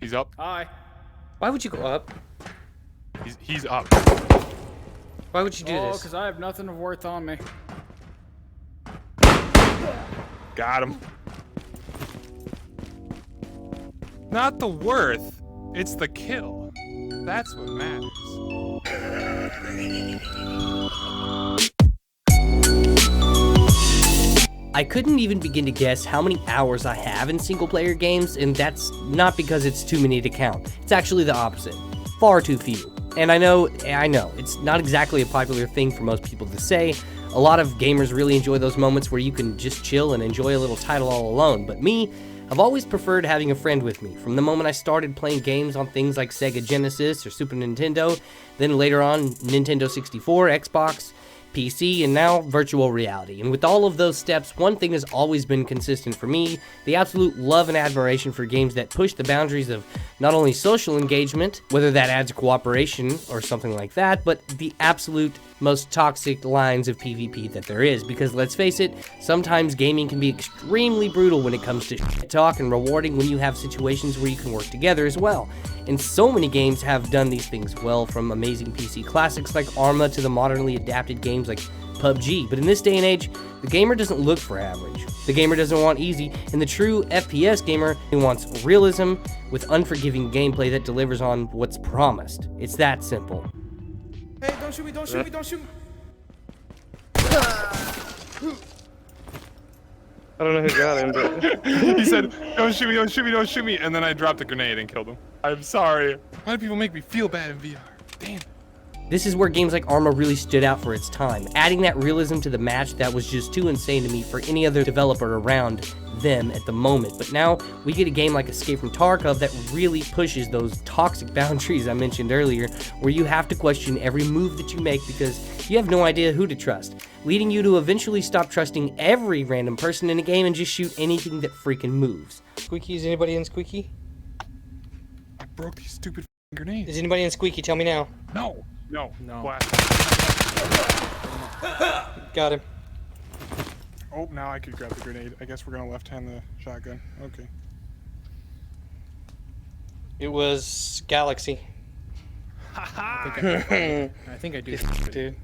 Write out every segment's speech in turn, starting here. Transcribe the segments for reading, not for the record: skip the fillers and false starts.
He's up. Hi. Why would you go up? He's up. Why would you do this? Because I have nothing of worth on me. Got him. Not the worth, it's the kill. That's what matters. I couldn't even begin to guess how many hours I have in single-player games, and that's not because it's too many to count. It's actually the opposite. Far too few. And I know, it's not exactly a popular thing for most people to say. A lot of gamers really enjoy those moments where you can just chill and enjoy a little title all alone, but me, I've always preferred having a friend with me. From the moment I started playing games on things like Sega Genesis or Super Nintendo, then later on Nintendo 64, Xbox, PC, and now virtual reality. And with all of those steps, one thing has always been consistent for me: the absolute love and admiration for games that push the boundaries of not only social engagement, whether that adds cooperation or something like that, but the absolute most toxic lines of PvP that there is. Because let's face it, sometimes gaming can be extremely brutal when it comes to shit talk, and rewarding when you have situations where you can work together as well. And so many games have done these things well, from amazing PC classics like Arma to the modernly adapted games like PUBG. But in this day and age, the gamer doesn't look for average. The gamer doesn't want easy, and the true FPS gamer wants realism with unforgiving gameplay that delivers on what's promised. It's that simple. Hey, don't shoot me, don't shoot me, don't shoot me. I don't know who got him, but He said, don't shoot me, don't shoot me, don't shoot me, and then I dropped a grenade and killed him. I'm sorry. Why do people make me feel bad in VR? Damn. This is where games like Arma really stood out for its time, adding that realism to the match that was just too insane to me for any other developer around them at the moment. But now we get a game like Escape from Tarkov that really pushes those toxic boundaries I mentioned earlier, where you have to question every move that you make because you have no idea who to trust, leading you to eventually stop trusting every random person in a game and just shoot anything that freaking moves. Squeaky, is anybody in Squeaky? I broke these stupid grenades. Is anybody in Squeaky? Tell me now. No. Blast. Got him. Oh, now I could grab the grenade. I guess we're gonna left-hand the shotgun. Okay. It was Galaxy. I think I do. Dude.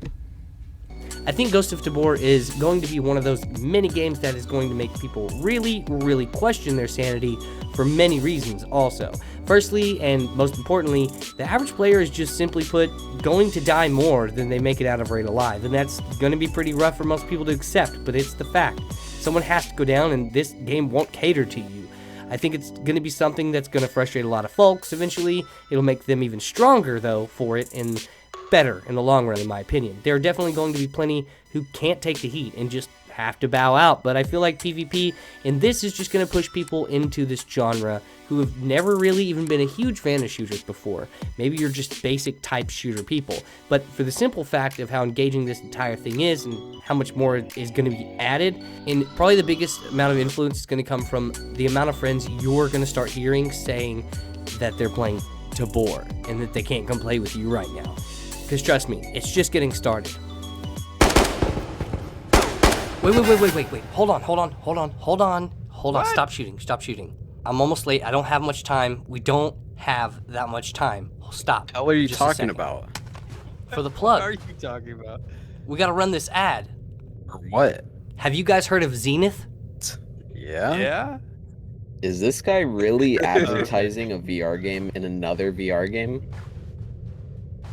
I think Ghosts of Tabor is going to be one of those many games that is going to make people really, really question their sanity for many reasons also. Firstly, and most importantly, the average player is just simply put going to die more than they make it out of right alive, and that's going to be pretty rough for most people to accept, but it's the fact. Someone has to go down, and this game won't cater to you. I think it's going to be something that's going to frustrate a lot of folks eventually. It'll make them even stronger, though, for it, and better in the long run, in my opinion. There are definitely going to be plenty who can't take the heat and just have to bow out, but I feel like PvP in this is just going to push people into this genre who have never really even been a huge fan of shooters before. Maybe you're just basic type shooter people, but for the simple fact of how engaging this entire thing is and how much more is going to be added, and probably the biggest amount of influence is going to come from the amount of friends you're going to start hearing saying that they're playing Tabor and that they can't come play with you right now. Because trust me, it's just getting started. Wait. Hold on. Stop shooting. I'm almost late. I don't have much time. We don't have that much time. Stop. What are you Just a talking second. about? For the What plug. are you talking about? We gotta run this ad. For what? Have you guys heard of Zenith? Yeah? Yeah? Is this guy really advertising a VR game in another VR game?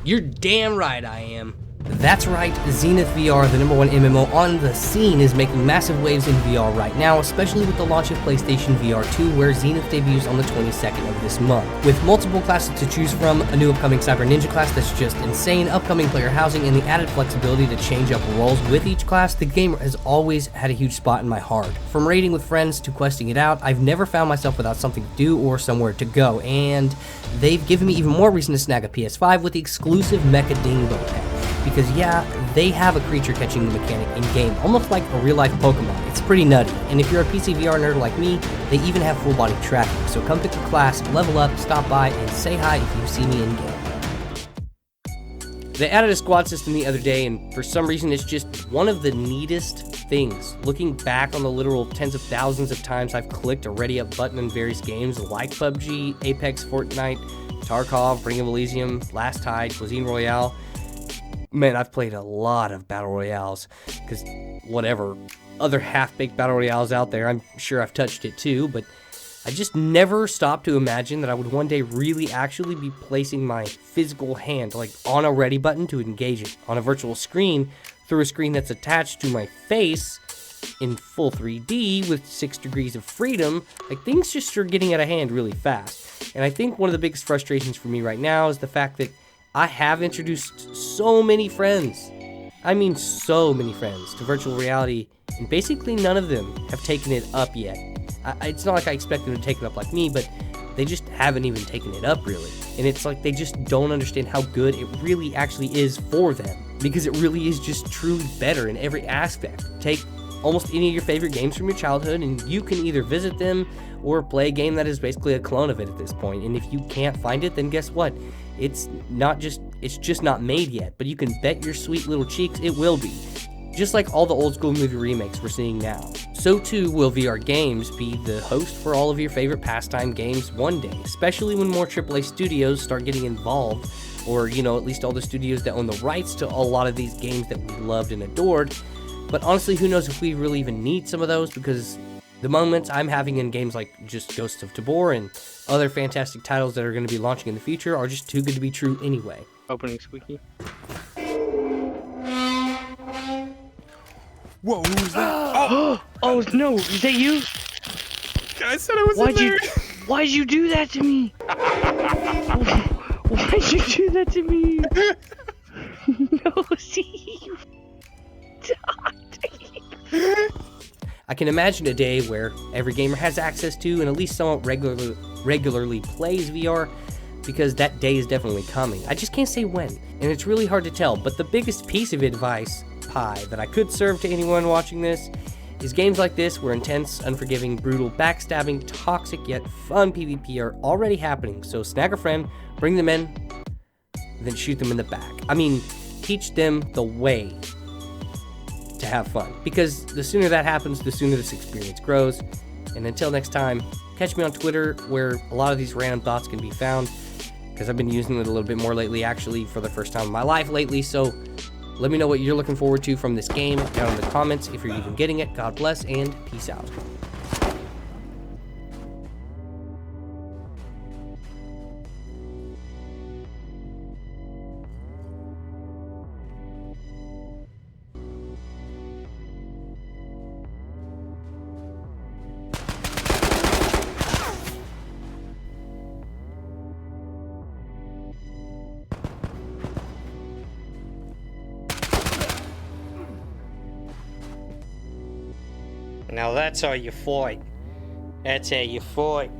You're damn right I am. That's right, Zenith VR, the #1 MMO on the scene, is making massive waves in VR right now, especially with the launch of PlayStation VR 2, where Zenith debuts on the 22nd of this month. With multiple classes to choose from, a new upcoming Cyber Ninja class that's just insane, upcoming player housing, and the added flexibility to change up roles with each class, the game has always had a huge spot in my heart. From raiding with friends to questing it out, I've never found myself without something to do or somewhere to go, and they've given me even more reason to snag a PS5 with the exclusive Mecha Dingbo Pet. Because yeah, they have a creature catching mechanic in-game, almost like a real-life Pokemon. It's pretty nutty, and if you're a PC VR nerd like me, they even have full-body tracking. So come pick a class, level up, stop by, and say hi if you see me in-game. They added a squad system the other day, and for some reason it's just one of the neatest things. Looking back on the literal tens of thousands of times I've clicked a ready up button in various games like PUBG, Apex, Fortnite, Tarkov, Ring of Elysium, Last Tide, Cuisine Royale. Man, I've played a lot of Battle Royales, because whatever other half-baked Battle Royales out there, I'm sure I've touched it too, but I just never stopped to imagine that I would one day really actually be placing my physical hand like on a ready button to engage it on a virtual screen through a screen that's attached to my face in full 3D with 6 degrees of freedom. Like, things just are getting out of hand really fast. And I think one of the biggest frustrations for me right now is the fact that I have introduced so many friends, I mean so many friends, to virtual reality, and basically none of them have taken it up yet. It's not like I expect them to take it up like me, but they just haven't even taken it up really. And it's like they just don't understand how good it really actually is for them, because it really is just truly better in every aspect. Take almost any of your favorite games from your childhood and you can either visit them or play a game that is basically a clone of it at this point. And if you can't find it, then guess what? It's just not made yet, but you can bet your sweet little cheeks it will be. Just like all the old school movie remakes we're seeing now. So too will VR games be the host for all of your favorite pastime games one day, especially when more AAA studios start getting involved, or, you know, at least all the studios that own the rights to a lot of these games that we loved and adored. But honestly, who knows if we really even need some of those, because the moments I'm having in games like just Ghosts of Tabor and other fantastic titles that are going to be launching in the future are just too good to be true anyway. Opening squeaky. Whoa, who's that? Oh no, is that you? I said I was in there. Why'd you do that to me? Why'd you do that to me? No, see you. I can imagine a day where every gamer has access to and at least somewhat regularly plays VR, because that day is definitely coming. I just can't say when, and it's really hard to tell, but the biggest piece of advice pie that I could serve to anyone watching this is games like this where intense, unforgiving, brutal, backstabbing, toxic yet fun PvP are already happening. So snag a friend, bring them in, then shoot them in the back. I mean, teach them the way to have fun, because the sooner that happens, the sooner this experience grows. And until next time, catch me on Twitter, where a lot of these random thoughts can be found, because I've been using it a little bit more lately, actually for the first time in my life lately. So let me know what you're looking forward to from this game down in the comments. If you're even getting it, God bless and peace out. Now that's how you fight. That's how you fight.